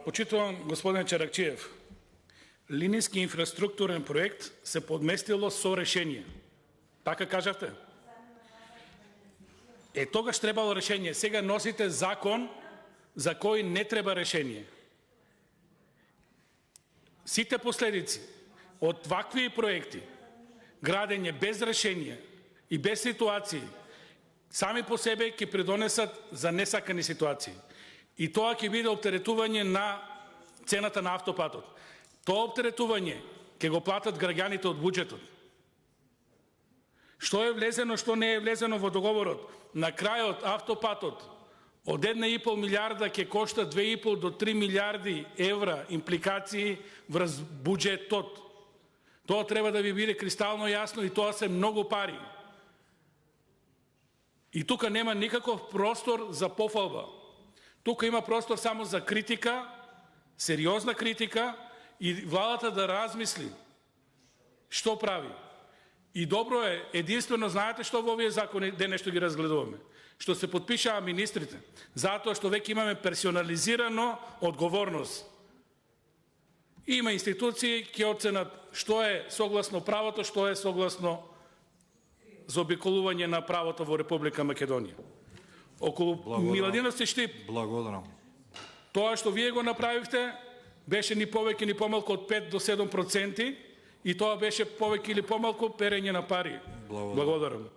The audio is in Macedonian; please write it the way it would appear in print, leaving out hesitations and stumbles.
Почитувам господин Чаракчиев. Линijski инфраструктурен проект се подместило со решение. Така кажавте? Тогаш требало решение. Сега носите закон за кој не треба решение. Сите последици од вакви проекти, градење без решение и без ситуации, сами по себе ќе придонесат за несакани ситуации. И тоа ќе биде оптеретување на цената на автопатот. Тоа оптеретување ќе го платат граѓаните од буџетот. Што е влезено, што не е влезено во договорот? На крајот автопатот од 1,5 милиарда ќе кошта 2,5 до 3 милиарди евра импликации врз буџетот. Тоа треба да ви биде кристално јасно и тоа се многу пари. И тука нема никаков простор за пофалба. Тука има простор само за критика, сериозна критика и владата да размисли што прави. И добро е, единствено знаете што во овие закони денешто ги разгледуваме. Што се подпишаа министрите, затоа што веќе имаме персонализирано одговорност. Има институции ќе оценат што е согласно правото, што е согласно заобиколување на правото во Република Македонија. Околу Миладиновци Штип. Благодарам. Тоа што вие го направивте беше ни повеќе ни помалку од 5 до 7% и тоа беше повеќе или помалку перење на пари. Благодарам.